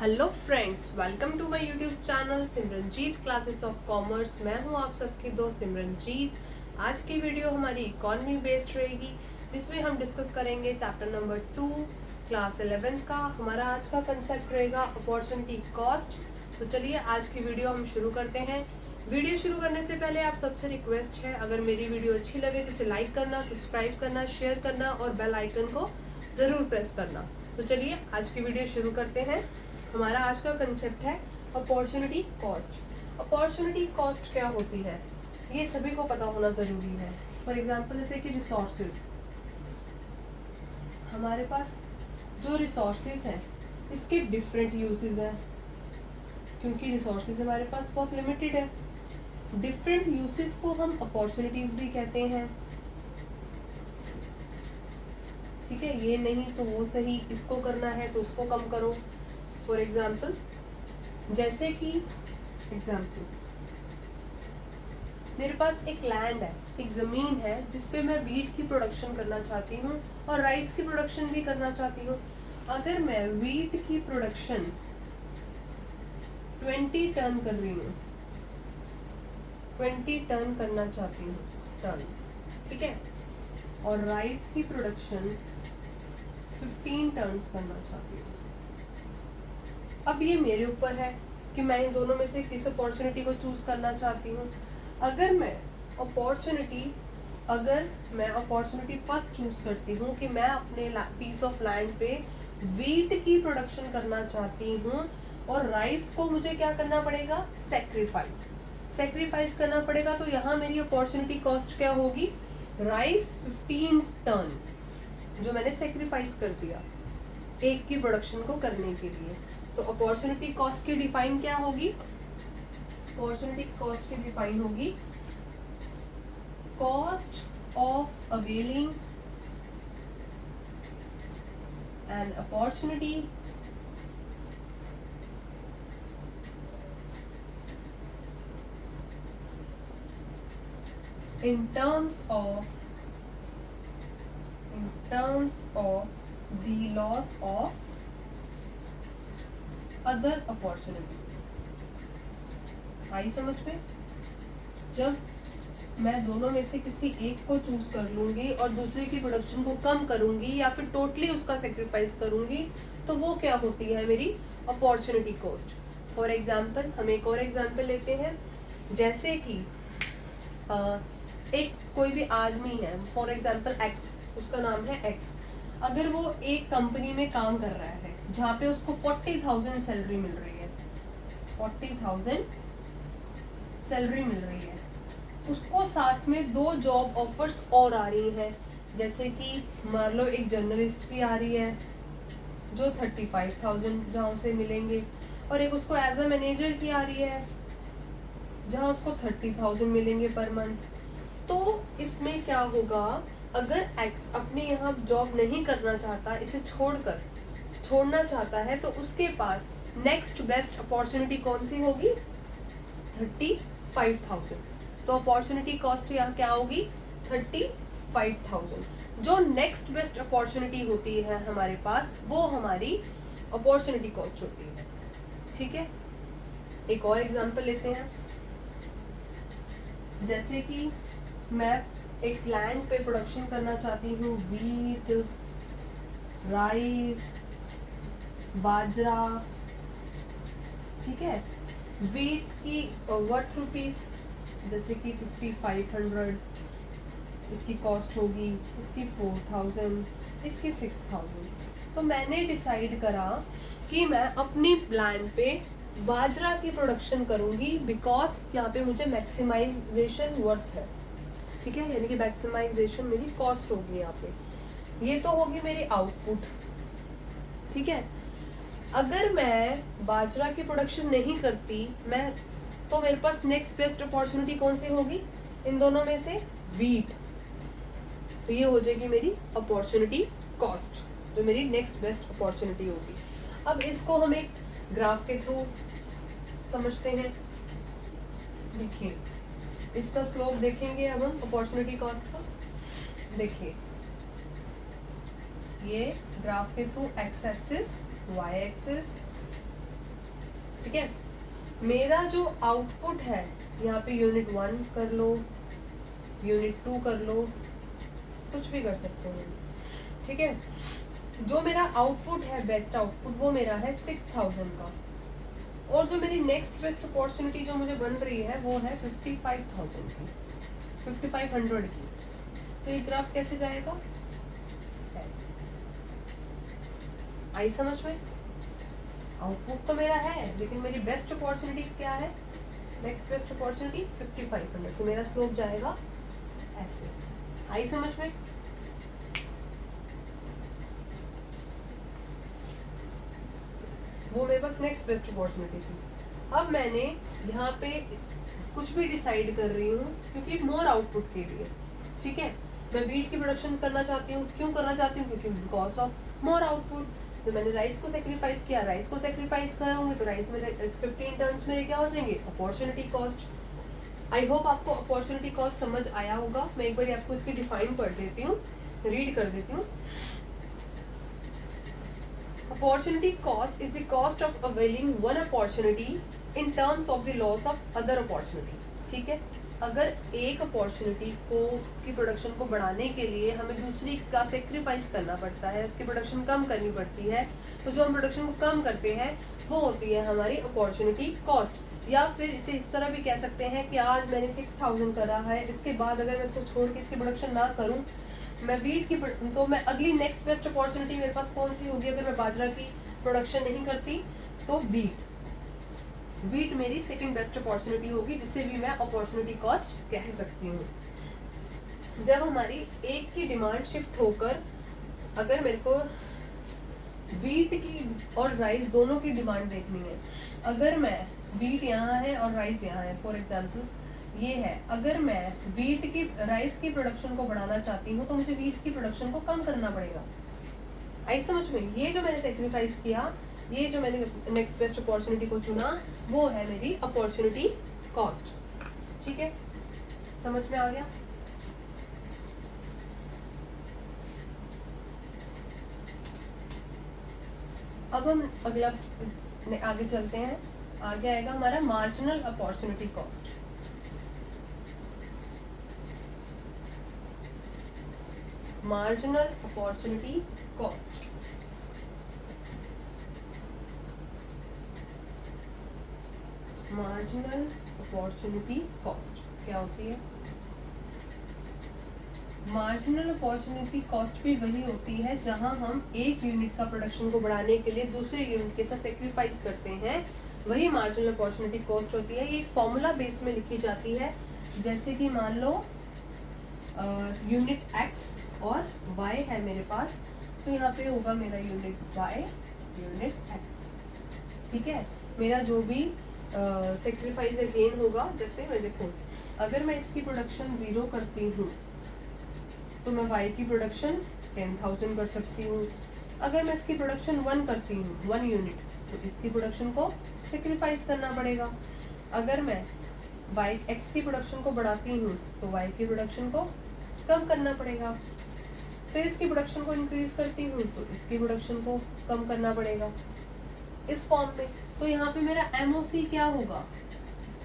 Hello friends, welcome to my YouTube channel Simranjeet classes of commerce. मैं हूं आप सबकी दोस्त सिमरनजीत। आज की वीडियो हमारी इकोनॉमी बेस्ड रहेगी, जिसमें हम डिस्कस करेंगे चैप्टर नंबर 2 क्लास 11 का। हमारा आज का कंसेप्ट रहेगा अपॉर्चुनिटी कॉस्ट। तो चलिए आज की वीडियो हम शुरू करते हैं। वीडियो शुरू करने से पहले आप सबसे रिक्वेस्ट है, अगर मेरी वीडियो अच्छी लगे तो इसे लाइक करना, सब्सक्राइब करना, शेयर करना और बेल आइकन को जरूर प्रेस करना। तो चलिए आज की वीडियो शुरू करते हैं। हमारा आज का कंसेप्ट है अपॉर्चुनिटी कॉस्ट। अपॉर्चुनिटी कॉस्ट क्या होती है, ये सभी को पता होना जरूरी है। फॉर एग्जांपल जैसे कि रिसोर्सेज, हमारे पास जो रिसोर्सेज हैं इसके डिफरेंट यूजेस हैं, क्योंकि रिसोर्सेज हमारे पास बहुत लिमिटेड है। डिफरेंट यूजेस को हम अपॉर्चुनिटीज भी कहते हैं। ठीक है, ये नहीं तो वो सही, इसको करना है तो उसको कम करो। फॉर एग्जाम्पल, जैसे कि एग्जाम्पल, मेरे पास एक लैंड है, एक जमीन है जिसपे मैं वीट की प्रोडक्शन करना चाहती हूँ और राइस की प्रोडक्शन भी करना चाहती हूँ। अगर मैं वीट की प्रोडक्शन 20 टन कर रही हूँ, 20 टन करना चाहती हूँ टन्स, ठीक है, और राइस की प्रोडक्शन 15 टन्स करना चाहती हूँ। अब ये मेरे ऊपर है कि मैं इन दोनों में से किस अपॉर्चुनिटी को चूज करना चाहती हूँ। अगर मैं अपॉर्चुनिटी फर्स्ट चूज करती हूँ कि मैं अपने पीस ऑफ लैंड पे वीट की प्रोडक्शन करना चाहती हूँ और राइस को मुझे क्या करना पड़ेगा, सेक्रीफाइस करना पड़ेगा, तो यहाँ मेरी अपॉर्चुनिटी कॉस्ट क्या होगी, राइस 15 टन जो मैंने सेक्रीफाइस कर दिया एक की प्रोडक्शन को करने के लिए। तो अपॉर्चुनिटी कॉस्ट की डिफाइन क्या होगी, अपॉर्चुनिटी कॉस्ट की डिफाइन होगी cost of availing an opportunity in terms of the loss of other opportunity। आई समझ में? जब मैं दोनों में से किसी एक को चूज कर लूंगी और दूसरे की प्रोडक्शन को कम करूंगी या फिर टोटली उसका सेक्रीफाइस करूंगी, तो वो क्या होती है, मेरी अपॉर्चुनिटी कॉस्ट। फॉर एग्जाम्पल, हम एक और एग्जाम्पल लेते हैं। जैसे कि एक कोई भी आदमी है, फॉर एग्जाम्पल एक्स, उसका नाम है एक्स। अगर वो एक कंपनी में काम कर रहा है जहाँ पे उसको 40,000 सैलरी मिल रही है, 40,000 सैलरी मिल रही है, उसको साथ में 2 जॉब ऑफर्स और आ रही हैं। जैसे कि मान लो एक जर्नलिस्ट की आ रही है जो 35,000 जहाँ उसे मिलेंगे, और एक उसको एज अ मैनेजर की आ रही है जहाँ उसको 30,000 मिलेंगे पर मंथ। तो इसमें क्या होगा, अगर एक्स अपने यहाँ जॉब नहीं करना चाहता, इसे छोड़ना चाहता है, तो उसके पास नेक्स्ट बेस्ट अपॉर्चुनिटी कौन सी होगी, 35,000। तो अपॉर्चुनिटी कॉस्ट यहाँ क्या होगी, 35,000। जो नेक्स्ट बेस्ट अपॉर्चुनिटी होती है हमारे पास, वो हमारी अपॉर्चुनिटी कॉस्ट होती है। ठीक है, एक और एग्जांपल लेते हैं। जैसे कि मैं एक लैंड पे प्रोडक्शन करना चाहती हूँ वीट, राइस, बाजरा, ठीक है। वीट की वर्थ रुपीस जैसे कि 5500, इसकी कॉस्ट होगी, इसकी 4000, इसकी 6000। तो मैंने डिसाइड करा कि मैं अपनी लैंड पे बाजरा की प्रोडक्शन करूंगी, बिकॉज यहाँ पे मुझे मैक्सिमाइजेशन वर्थ है, ठीक है, यानी कि मैक्सिमाइजेशन मेरी कॉस्ट होगी यहाँ पे। ये तो होगी मेरी आउटपुट, ठीक है। अगर मैं बाजरा की प्रोडक्शन नहीं करती तो मेरे पास नेक्स्ट बेस्ट अपॉर्चुनिटी कौन सी होगी, इन दोनों में से वीट। तो ये हो जाएगी मेरी अपॉर्चुनिटी कॉस्ट, जो मेरी नेक्स्ट बेस्ट अपॉर्चुनिटी होगी। अब इसको हम एक ग्राफ के थ्रू समझते हैं। देखिए, इसका स्लोप देखेंगे अब हम अपॉर्चुनिटी कॉस्ट का। देखिए, ये ग्राफ के through X axis, Y axis, ठीक है। मेरा जो आउटपुट है यहाँ पे यूनिट 1 कर लो, यूनिट 2 कर लो, कुछ भी कर सकते हो, ठीक है। जो मेरा आउटपुट है, बेस्ट आउटपुट, वो मेरा है 6000 का, और जो मेरी नेक्स्ट बेस्ट अपॉर्चुनिटी जो मुझे बन रही है वो है 55,000 की, 5500 की। तो ये ग्राफ कैसे जाएगा, ऐसे। आई समझ में? आउटपुट तो मेरा है, लेकिन मेरी बेस्ट अपॉर्चुनिटी क्या है, नेक्स्ट बेस्ट अपॉर्चुनिटी 5500, तो मेरा स्लोप जाएगा ऐसे। आई समझ में? वो मेरे पास नेक्स्ट बेस्ट अपॉर्चुनिटी थी। अब मैंने यहाँ पे कुछ भी डिसाइड कर रही हूँ क्योंकि मोर आउटपुट के लिए, ठीक है। मैं व्हीट की प्रोडक्शन करना चाहती हूँ, क्यों करना चाहती हूँ, क्योंकि बिकॉज ऑफ मोर आउटपुट। तो मैंने राइस को सेक्रीफाइस किया, राइस को सेक्रीफाइस करूंगी तो राइस में 15 टर्न्स मेरे क्या हो जाएंगे, अपॉर्चुनिटी कॉस्ट। आई होप आपको अपॉर्चुनिटी कॉस्ट समझ आया होगा। मैं एक बार आपको इसकी डिफाइन कर देती हूँ, रीड कर देती हूँ। Opportunity cost is the cost of availing one opportunity in terms of the loss of other opportunity। ठीक है, अगर एक अपॉर्चुनिटी को की प्रोडक्शन को बढ़ाने के लिए हमें दूसरी का सेक्रीफाइस करना पड़ता है, उसकी प्रोडक्शन कम करनी पड़ती है, तो जो हम प्रोडक्शन को कम करते हैं वो होती है हमारी अपॉर्चुनिटी कॉस्ट। या फिर इसे इस तरह भी कह सकते हैं कि आज मैंने 6000 करा है, इसके बाद अगर मैं इसको छोड़ के इसकी प्रोडक्शन ना करूं, मैं वीट की, तो मैं अगली नेक्स्ट बेस्ट अपॉर्चुनिटी मेरे पास कौन सी होगी, अगर मैं बाजरा की प्रोडक्शन नहीं करती तो वीट मेरी सेकंड बेस्ट अपॉर्चुनिटी होगी, जिससे भी मैं अपॉर्चुनिटी कॉस्ट कह सकती हूँ। जब हमारी एक की डिमांड शिफ्ट होकर, अगर मेरे को वीट की और राइस दोनों की डिमांड देखनी है, अगर मैं वीट यहाँ है और राइस यहाँ है, फॉर एग्जाम्पल ये है, अगर मैं वीट की राइस की प्रोडक्शन को बढ़ाना चाहती हूँ तो मुझे वीट की प्रोडक्शन को कम करना पड़ेगा। आई समझ में? ये जो मैंने सेक्रीफाइस किया, ये जो मैंने नेक्स्ट बेस्ट अपॉर्चुनिटी को चुना, वो है मेरी अपॉर्चुनिटी कॉस्ट। ठीक है, समझ में आ गया? अब हम अगला आगे चलते हैं। आगे आएगा हमारा marginal opportunity cost. Marginal opportunity cost, marginal opportunity cost क्या होती है? मार्जिनल अपॉर्चुनिटी कॉस्ट भी वही होती है जहां हम एक यूनिट का प्रोडक्शन को बढ़ाने के लिए दूसरे यूनिट के साथ सेक्रीफाइस करते हैं, वही मार्जिनल अपॉर्चुनिटी कॉस्ट होती है। ये एक फॉर्मूला बेस में लिखी जाती है, जैसे कि मान लो यूनिट एक्स और y है मेरे पास, तो यहाँ पे होगा मेरा यूनिट y, यूनिट x। ठीक है, मेरा जो भी सेक्रीफाइस या गेन होगा, जैसे मैं देखो, अगर मैं इसकी प्रोडक्शन 0 करती हूँ तो मैं y की प्रोडक्शन 10,000 कर सकती हूँ। अगर मैं इसकी प्रोडक्शन 1 करती हूँ, 1 यूनिट, तो इसकी प्रोडक्शन को सेक्रीफाइस करना पड़ेगा। अगर मैं x की प्रोडक्शन को बढ़ाती हूँ तो y की प्रोडक्शन को कम करना पड़ेगा। फिर इसकी प्रोडक्शन को इंक्रीज करती हूँ तो इसकी प्रोडक्शन को कम करना पड़ेगा, इस फॉर्म में। तो यहाँ पे मेरा MOC क्या होगा?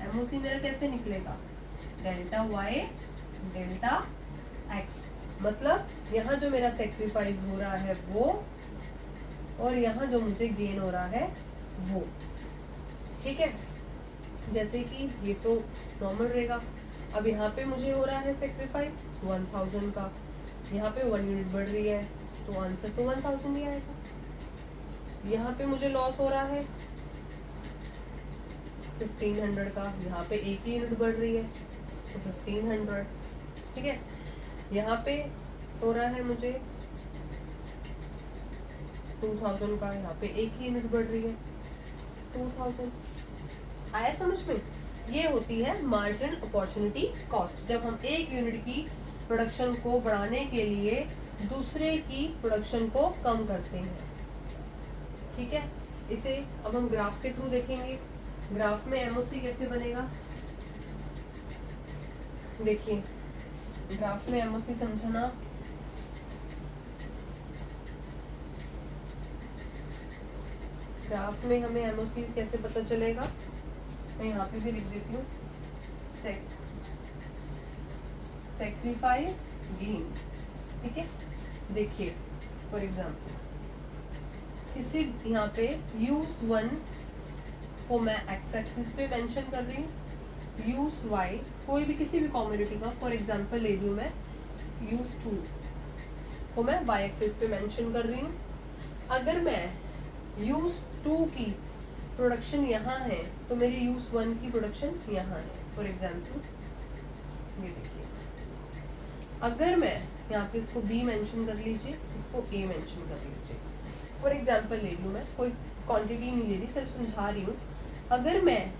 MOC मेरा कैसे निकलेगा? डेल्टा y डेल्टा x, मतलब यहाँ जो मेरा सेक्रीफाइस हो रहा है वो, और यहाँ जो मुझे गेन हो रहा है वो। ठीक है, जैसे कि ये तो नॉर्मल रहेगा। अब यहाँ पे मुझे हो रहा है सेक्रीफाइस 1000 का, यहाँ पे 1 यूनिट बढ़ रही है, तो आंसर तो 1000 ही आएगा। यहाँ पे मुझे लॉस हो रहा है 1500 का, यहाँ पे 1 यूनिट बढ़ रही है तो 1500। ठीक है, यहाँ पे हो रहा है मुझे 2000 का, यहाँ पे 1 यूनिट बढ़ रही है 2000। आया समझ में? ये होती है मार्जिन अपॉर्चुनिटी कॉस्ट, जब हम एक यूनिट की प्रोडक्शन को बढ़ाने के लिए दूसरे की प्रोडक्शन को कम करते हैं। ठीक है, इसे अब हम ग्राफ के थ्रू देखेंगे। ग्राफ में MOC कैसे बनेगा, देखिए ग्राफ में MOC समझना। ग्राफ में हमें एमओसीज कैसे पता चलेगा, मैं यहाँ पे भी लिख देती हूँ, सेक्रीफाइस गेन। ठीक है, देखिए फॉर एग्जाम्पल इसी यहाँ पे यूज 1 को मैं एक्स एक्सिस पे मेंशन कर रही हूँ, यूज वाई कोई भी किसी भी कॉमोडिटी का फॉर एग्जाम्पल ले रही हूँ मैं, यूज 2 को मैं वाई एक्सिस पे मेंशन कर रही हूँ। अगर मैं यूज 2 की प्रोडक्शन यहाँ है तो मेरी यूज 1 की प्रोडक्शन यहाँ है। फॉर एग्जाम्पल ये देखिए, अगर मैं यहाँ पे इसको बी मेंशन कर लीजिए, इसको ए मेंशन कर लीजिए, फॉर एग्जाम्पल ले रही हूँ मैं, कोई क्वांटिटी नहीं ले रही, सिर्फ समझा रही हूँ। अगर मैं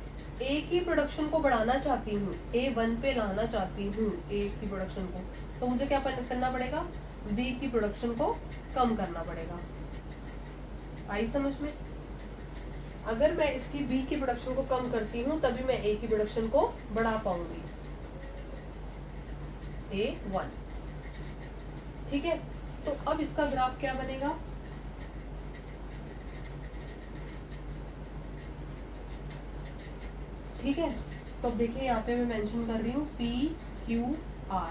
ए की प्रोडक्शन को बढ़ाना चाहती हूँ, A1 पे लाना चाहती हूँ ए की प्रोडक्शन को, तो मुझे क्या करना पड़ेगा, बी की प्रोडक्शन को कम करना पड़ेगा। आई समझ में? अगर मैं इसकी बी की प्रोडक्शन को कम करती हूँ तभी मैं ए की प्रोडक्शन को बढ़ा पाऊंगी, A1। ठीक है, तो अब इसका ग्राफ क्या बनेगा, ठीक है। तो अब देखिए यहाँ पे मैं मेंशन कर रही हूँ PQR,